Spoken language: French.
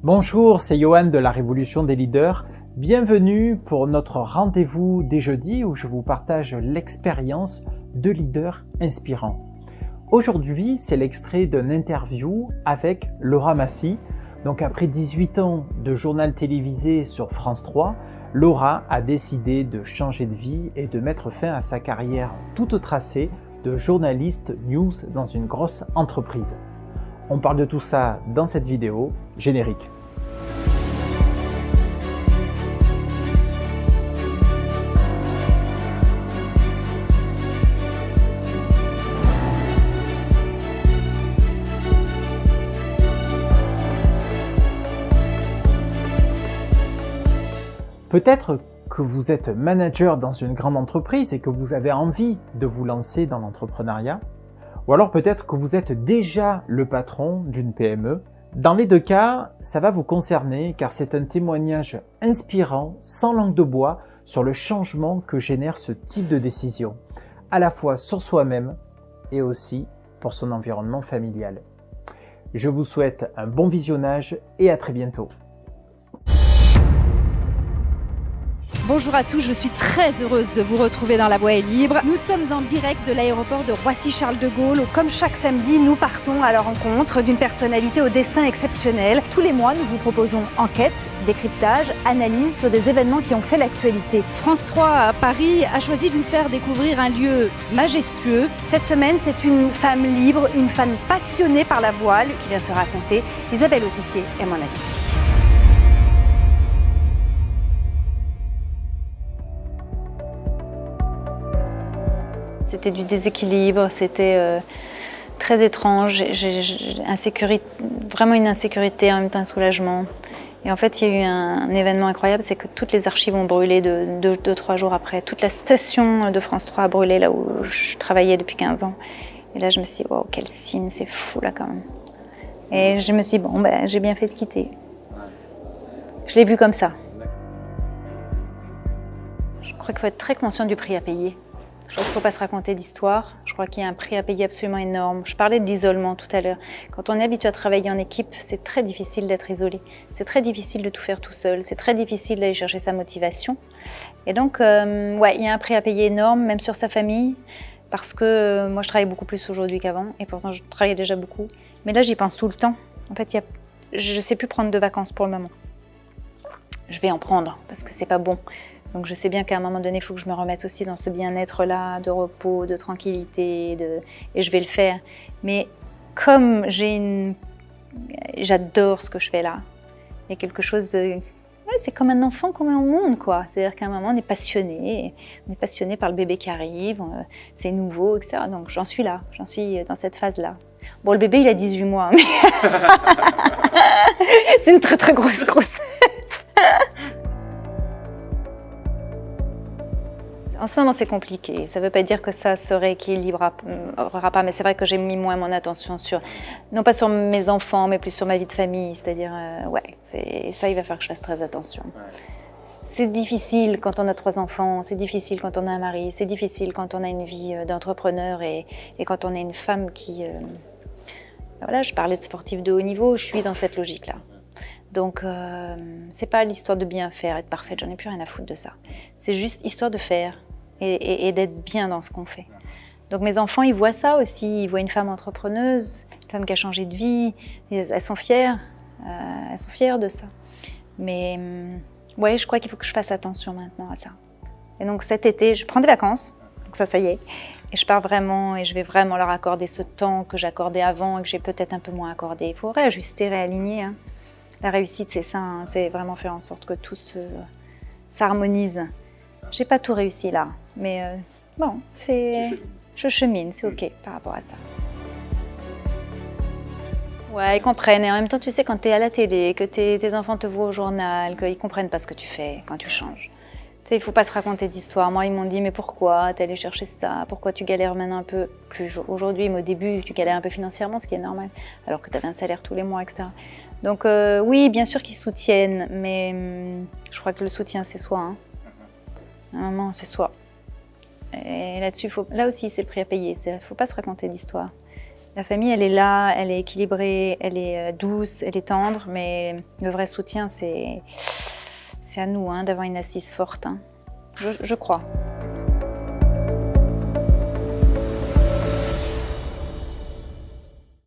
Bonjour, c'est Johan de la Révolution des leaders. Bienvenue pour notre rendez-vous des jeudis où je vous partage l'expérience de leaders inspirants. Aujourd'hui, c'est l'extrait d'une interview avec Laura Massy. Donc après 18 ans de journal télévisé sur France 3, Laura a décidé de changer de vie et de mettre fin à sa carrière toute tracée de journaliste news dans une grosse entreprise. On parle de tout ça dans cette vidéo, générique. Peut-être que vous êtes manager dans une grande entreprise et que vous avez envie de vous lancer dans l'entrepreneuriat. Ou alors peut-être que vous êtes déjà le patron d'une PME. Dans les deux cas, ça va vous concerner car c'est un témoignage inspirant, sans langue de bois, sur le changement que génère ce type de décision, à la fois sur soi-même et aussi pour son environnement familial. Je vous souhaite un bon visionnage et à très bientôt. Bonjour à tous, je suis très heureuse de vous retrouver dans La Voie est libre. Nous sommes en direct de l'aéroport de Roissy-Charles de Gaulle. Comme chaque samedi, nous partons à la rencontre d'une personnalité au destin exceptionnel. Tous les mois, nous vous proposons enquêtes, décryptage, analyse sur des événements qui ont fait l'actualité. France 3 à Paris a choisi de nous faire découvrir un lieu majestueux. Cette semaine, c'est une femme libre, une femme passionnée par la voile qui vient se raconter. Isabelle Autissier est mon invitée. C'était du déséquilibre, c'était très étrange, vraiment une insécurité, en même temps un soulagement. Et en fait, il y a eu un événement incroyable, c'est que toutes les archives ont brûlé 2-3 jours après. Toute la station de France 3 a brûlé là où je travaillais depuis 15 ans. Et là, je me suis dit, wow, quel signe, c'est fou là quand même. Et je me suis dit, bon, j'ai bien fait de quitter. Je l'ai vu comme ça. Je crois qu'il faut être très conscient du prix à payer. Je crois qu'il ne faut pas se raconter d'histoire. Je crois qu'il y a un prix à payer absolument énorme. Je parlais de l'isolement tout à l'heure. Quand on est habitué à travailler en équipe, c'est très difficile d'être isolé. C'est très difficile de tout faire tout seul. C'est très difficile d'aller chercher sa motivation. Et donc, il y a un prix à payer énorme, même sur sa famille. Parce que moi, je travaille beaucoup plus aujourd'hui qu'avant. Et pourtant, je travaillais déjà beaucoup. Mais là, j'y pense tout le temps. En fait, je ne sais plus prendre de vacances pour le moment. Je vais en prendre parce que ce n'est pas bon. Donc je sais bien qu'à un moment donné, il faut que je me remette aussi dans ce bien-être-là, de repos, de tranquillité, et je vais le faire. Mais comme j'adore ce que je fais là, il y a quelque chose, c'est comme un enfant qu'on met au monde, quoi. C'est-à-dire qu'à un moment, on est passionné par le bébé qui arrive, c'est nouveau, etc. Donc j'en suis là, j'en suis dans cette phase-là. Bon, le bébé, il a 18 mois, mais c'est une très très grosse grossesse. En ce moment, c'est compliqué. Ça ne veut pas dire que ça se rééquilibrera pas, mais c'est vrai que j'ai mis moins mon attention non pas sur mes enfants, mais plus sur ma vie de famille. C'est-à-dire, ça, il va falloir que je fasse très attention. Ouais. C'est difficile quand on a 3 enfants, c'est difficile quand on a un mari, c'est difficile quand on a une vie d'entrepreneur et quand on est une femme qui... Voilà, je parlais de sportif de haut niveau, je suis dans cette logique-là. Donc, c'est pas l'histoire de bien faire, être parfaite, j'en ai plus rien à foutre de ça. C'est juste histoire de faire et d'être bien dans ce qu'on fait. Donc mes enfants, ils voient ça aussi, ils voient une femme entrepreneuse, une femme qui a changé de vie, elles sont fières de ça. Mais je crois qu'il faut que je fasse attention maintenant à ça. Et donc cet été, je prends des vacances, donc ça y est, et je pars vraiment et je vais vraiment leur accorder ce temps que j'accordais avant et que j'ai peut-être un peu moins accordé. Il faut réajuster, réaligner, hein. La réussite, c'est ça, hein, c'est vraiment faire en sorte que tout s'harmonise. J'ai pas tout réussi là, mais je chemine, c'est OK par rapport à ça. Ouais, ils comprennent. Et en même temps, tu sais, quand tu es à la télé, que tes enfants te voient au journal, qu'ils comprennent pas ce que tu fais quand tu changes. Tu sais, il faut pas se raconter d'histoire. Moi, ils m'ont dit, mais pourquoi t'es allé chercher ça? Pourquoi tu galères maintenant un peu plus aujourd'hui? Mais au début, tu galères un peu financièrement, ce qui est normal, alors que tu avais un salaire tous les mois, etc. Donc oui, bien sûr qu'ils soutiennent, mais je crois que le soutien, c'est soi. Hein. À un moment, c'est soi. Et là-dessus, là aussi, c'est le prix à payer. Il ne faut pas se raconter d'histoire. La famille, elle est là, elle est équilibrée, elle est douce, elle est tendre, mais le vrai soutien, c'est à nous d'avoir une assise forte. Je crois.